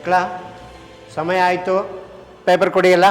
ಮಕ್ಕಳ ಸಮಯ ಆಯಿತು, ಪೇಪರ್ ಕೊಡಿ ಎಲ್ಲ.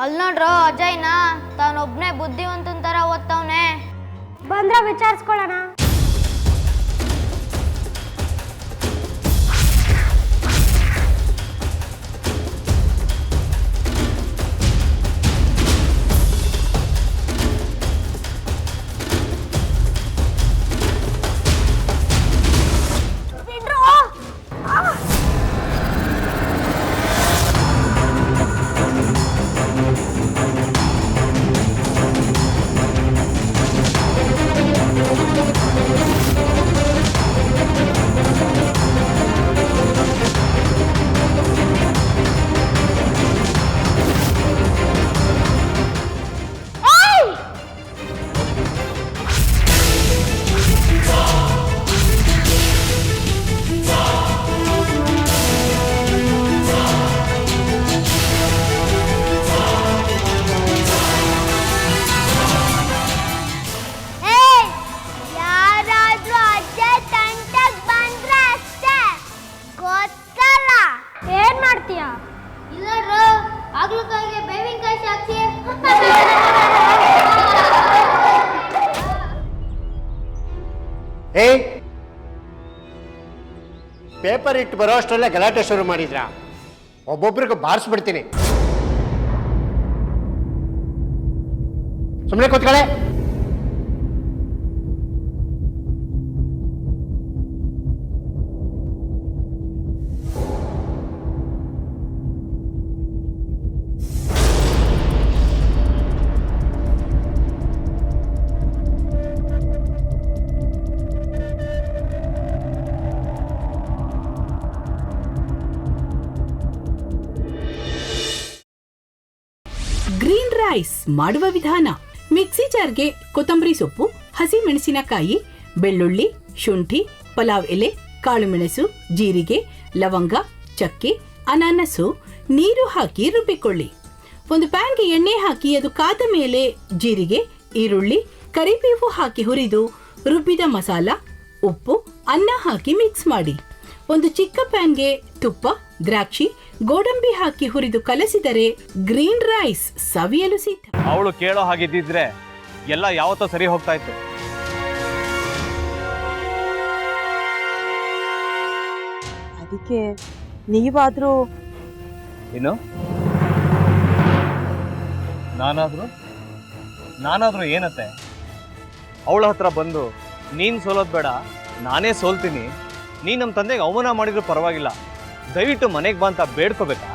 ಅಲ್ಲಿ ನೋಡ್ರೋ ಅಜಯ್ನ ತಾನೊಬ್ನೇ ಬುದ್ಧಿವಂತನ ತರ ಓದ್ತವನೆ. ಬಂದ್ರ ವಿಚಾರಿಸ್ಕೊಳ್ಳೋಣ. ಏಯ್, ಪೇಪರ್ ಇಟ್ಟು ಬರೋ ಅಷ್ಟರಲ್ಲೇ ಗಲಾಟೆ ಶುರು ಮಾಡಿದ್ರ? ಒಬ್ಬೊಬ್ರಿಗೆ ಬಾರಿಸ್ಬಿಡ್ತೀನಿ. ಸುಮ್ಮನೆ ಕೂತ್ಕೊಳ್ಳೆ. ಗ್ರೀನ್ ರೈಸ್ ಮಾಡುವ ವಿಧಾನ: ಮಿಕ್ಸಿ ಜಾರ್ಗೆ ಕೊತ್ತಂಬರಿ ಸೊಪ್ಪು, ಹಸಿ ಮೆಣಸಿನಕಾಯಿ, ಬೆಳ್ಳುಳ್ಳಿ, ಶುಂಠಿ, ಪಲಾವ್ ಎಲೆ, ಕಾಳುಮೆಣಸು, ಜೀರಿಗೆ, ಲವಂಗ, ಚಕ್ಕೆ, ಅನಾನಸು, ನೀರು ಹಾಕಿ ರುಬ್ಬಿಕೊಳ್ಳಿ. ಒಂದು ಪ್ಯಾನ್ಗೆ ಎಣ್ಣೆ ಹಾಕಿ ಅದು ಕಾದ ಮೇಲೆ ಜೀರಿಗೆ, ಈರುಳ್ಳಿ, ಕರಿಬೇವು ಹಾಕಿ ಹುರಿದು ರುಬ್ಬಿದ ಮಸಾಲ, ಉಪ್ಪು, ಅನ್ನ ಹಾಕಿ ಮಿಕ್ಸ್ ಮಾಡಿ. ಒಂದು ಚಿಕ್ಕ ಪ್ಯಾನ್ಗೆ ತುಪ್ಪ, ದ್ರಾಕ್ಷಿ, ಗೋಡಂಬಿ ಹಾಕಿ ಹುರಿದು ಕಲಸಿದರೆ ಗ್ರೀನ್ ರೈಸ್ ಸವಿಯಲು ಸಿದ್ಧ. ಅವಳು ಕೇಳೋ ಹಾಗಿದ್ದಿದ್ರೆ ಎಲ್ಲ ಯಾವತ್ತೋ ಸರಿ ಹೋಗ್ತಾ ಇತ್ತು. ಅದಕ್ಕೆ ನೀವಾದ್ರೂ ಏನು? ನಾನಾದ್ರೂ ಏನತ್ತೆ? ಅವಳ ಹತ್ರ ಬಂದು ನೀನ್ ಸೋಲೋದ್ ಬೇಡ, ನಾನೇ ಸೋಲ್ತೀನಿ, ನೀ ನಮ್ಮ ತಂದೆಗೆ ಅವಮಾನ ಮಾಡಿದ್ರು ಪರವಾಗಿಲ್ಲ, ದಯವಿಟ್ಟು ಮನೆಗೆ ಬಾ ಅಂತ ಬೇಡ್ಕೋಬೇಕಾ?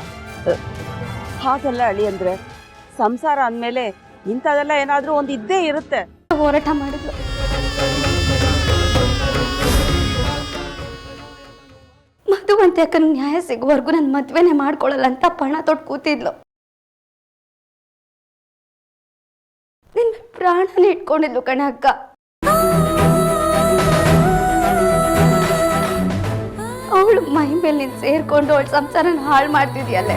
ಹಾಗೆಲ್ಲ ಅಳಿ ಅಂದ್ರೆ ಸಂಸಾರ ಅಂದಮೇಲೆ ಇಂಥದೆಲ್ಲ ಏನಾದ್ರೂ ಒಂದು ಇದ್ದೇ ಇರುತ್ತೆ. ಹೋರಾಟ ಮಾಡಿದ್ಲು. ಮಧುವಂತೆ ಅಕ್ಕನ ನ್ಯಾಯ ಸಿಗುವವರೆಗೂ ನನ್ನ ಮದ್ವೆನೆ ಮಾಡ್ಕೊಳ್ಳಲ್ಲ ಅಂತ ಪಣ ತೊಟ್ಟು ಕೂತಿದ್ಲು. ನಿನ್ನ ಪ್ರಾಣನ ಇಟ್ಕೊಂಡಿದ್ಲು ಕಣ ಅಕ್ಕ. ಅವಳು ಮೈ ಮೇಲೆ ನೀನು ಸೇರ್ಕೊಂಡು ಅವಳ ಸಂಸಾರನ ಹಾಳು ಮಾಡ್ತಿದ್ಯಲ್ಲೇ.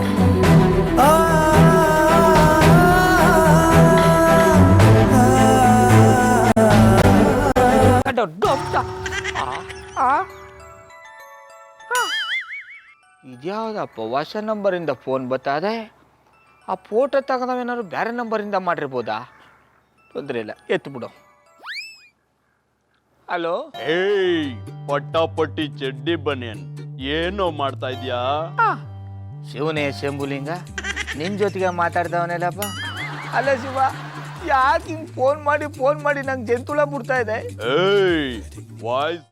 ಇದ್ಯಾವುದಪ್ಪ ಹೊಸ ನಂಬರಿಂದ ಫೋನ್ ಬರ್ತಾದೆ? ಆ ಫೋಟೋ ತಗೊಂಡವೇನಾದ್ರು ಬೇರೆ ನಂಬರಿಂದ ಮಾಡಿರ್ಬೋದಾ? ತೊಂದರೆ ಇಲ್ಲ, ಎತ್ತು ಬಿಡು. ಹಲೋ, ಏಯ್ ಪಟ್ಟಾಪಟ್ಟಿ ಚಡ್ಡಿ ಬನಿಯನ್ ಏನೋ ಮಾಡ್ತಾ ಇದ್ಯಾ? ಶಿವನೇ ಶಂಭುಲಿಂಗ, ನಿನ್ನ ಜೊತೆಗೆ ಮಾತಾಡ್ದವನೆಲ್ಲಪ್ಪ. ಅಲ್ಲ ಶಿವ, ಯಾಕೆ ಹಿಂಗೆ ಫೋನ್ ಮಾಡಿ ನಂಗೆ ಜಂತುಳ ಬಿಡ್ತಾ ಇದೆ? ಏಯ್ ವಾಯ್ಸ್